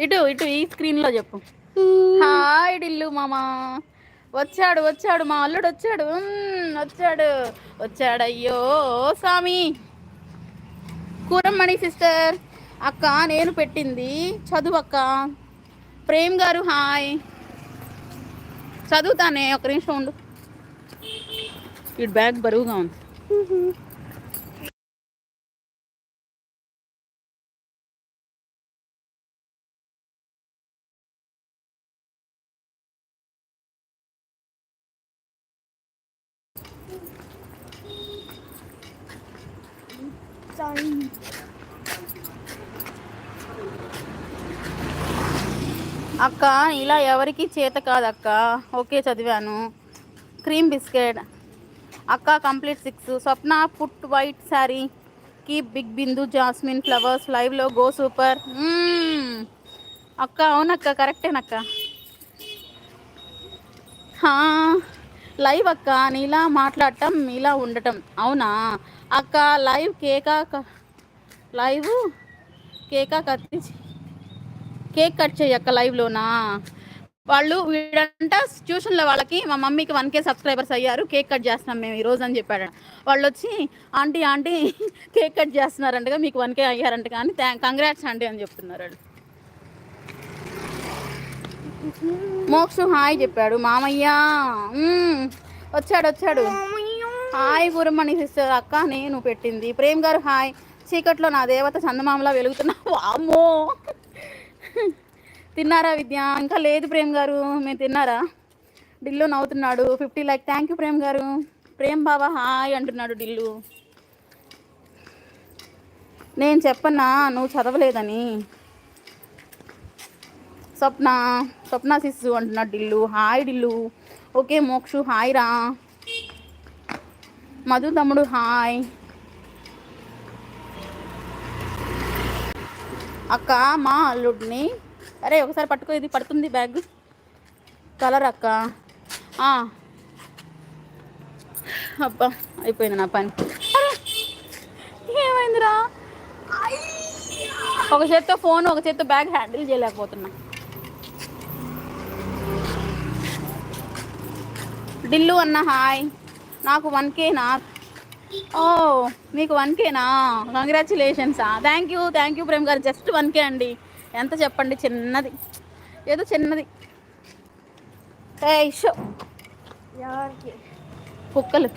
ఇటు ఇటు ఈ స్క్రీన్లో చెప్పు. హాయ్ డిల్లు మామా. వచ్చాడు వచ్చాడు మా అల్లుడు వచ్చాడు. వచ్చాడు వచ్చాడయ్యో స్వామి. కూరమ్మణి సిస్టర్ అక్క నేను పెట్టింది చదువు అక్క. ప్రేమ్ గారు హాయ్. చదువుతానే ఒక నిమిషం ఉండు. ఇటు బ్యాగ్ బరువుగా ఉంది. అక్క ఇలా ఎవరికి చేత కాదక్క. ఓకే చదివాను. క్రీమ్ బిస్కెట్ అక్క complete 6. Swapna put white sari keep big బిందు జాస్మిన్ ఫ్లవర్స్ లైవ్లో గో సూపర్. అక్క అవునక్క కరెక్టేనక్క. లైవ్ అక్క నీలా మాట్లాడటం ఇలా ఉండటం అవునా అక్క. లైవ్ కేక్ కట్ చేయి అక్క లైవ్లోనా. వాళ్ళు వీడంట ట్యూషన్లో వాళ్ళకి మా మమ్మీకి 1K సబ్స్క్రైబర్స్ అయ్యారు, కేక్ కట్ చేస్తున్నాం మేము ఈరోజు అని చెప్పాడు. వాళ్ళు వచ్చి ఆంటీ ఆంటీ కేక్ కట్ చేస్తున్నారంటగా, మీకు 1K అయ్యారంట కానీ కంగ్రాట్స్ ఆంటీ అని చెప్తున్నారు వాళ్ళు. మోక్షు హాయ్ చెప్పాడు. మామయ్య వచ్చాడు వచ్చాడు. హాయ్ గురమ్మణి సిస్టర్ అక్క నేను పెట్టింది. ప్రేమ్ గారు హాయ్. చీకట్లో నా దేవత చందమామలా వెలుగుతున్నా. అమ్మో తిన్నారా విద్య? ఇంకా లేదు ప్రేమ్ గారు, మేము తిన్నారా? డిల్లు నవ్వుతున్నాడు. 50 లైక్. థ్యాంక్ యూ ప్రేమ్ గారు. ప్రేమ్ బాబా హాయ్ అంటున్నాడు డిల్లు. నేను చెప్పన్నా నువ్వు చదవలేదని. స్వప్న సిస్సు అంటున్నాడు Tillu. Hi Tillu. Okay Mokshu hi రా. మధు తమ్ముడు హాయ్. అక్క మా అల్లుడిని అరే ఒకసారి పట్టుకో, ఇది పడుతుంది బ్యాగ్ కలర్ అక్క. అబ్బా అయిపోయింది నా పని. ఏమైందిరా? ఒక చేత్తో ఫోన్ ఒక చేత్తో బ్యాగ్ హ్యాండిల్ చేయలేకపోతున్నా. డిల్లు అన్న హాయ్. నాకు 1Kనా? ఓ మీకు 1Kనా? కంగ్రాచులేషన్సా. థ్యాంక్ యూ ప్రేమ్ గారు. జస్ట్ 1K అండి. ఎంత చెప్పండి, చిన్నది ఏదో చిన్నది. షో కుక్కలు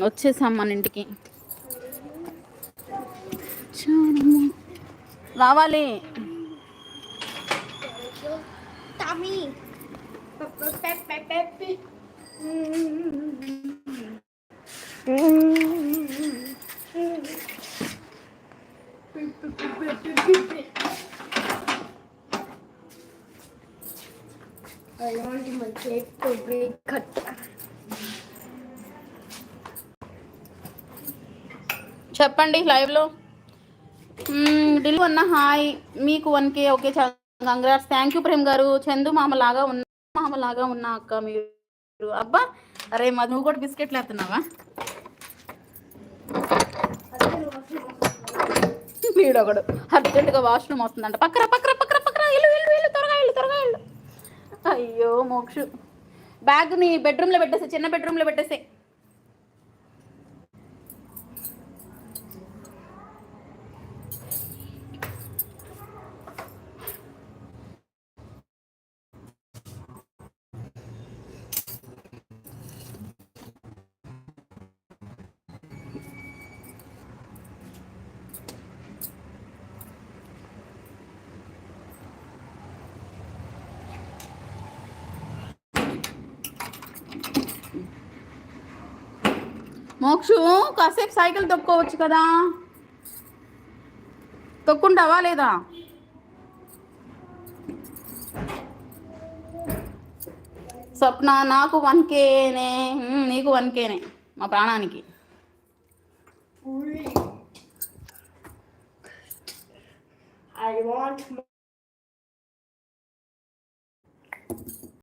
వచ్చేసాం మన ఇంటికి. రావాలి. చెప్పండి లైవ్లో. డిల్ అన్న హాయ్. మీకు 1K okay congrats. Thank you Prem garu. Chandu మామలాగా ఉన్నా అక్క మీరు. అబ్బా అరే నువ్వు కూడా బిస్కెట్లు వేస్తున్నావా? వీడొకడు అర్జెంటుగా వాష్రూమ్ వస్తుందంట. పక్కరా ఇల్లు త్వరగా ఇల్లు. అయ్యో మోక్షు బ్యాగ్ని బెడ్రూమ్లో పెట్టేసి, చిన్న బెడ్రూమ్లో పెట్టేసి. మోక్షు కాసేపు సైకిల్ తొక్కోవచ్చు కదా, తొక్కుంటావా లేదా? స్వప్న నాకు 1Kనే. నీకు 1Kనే మా ప్రాణానికి. I want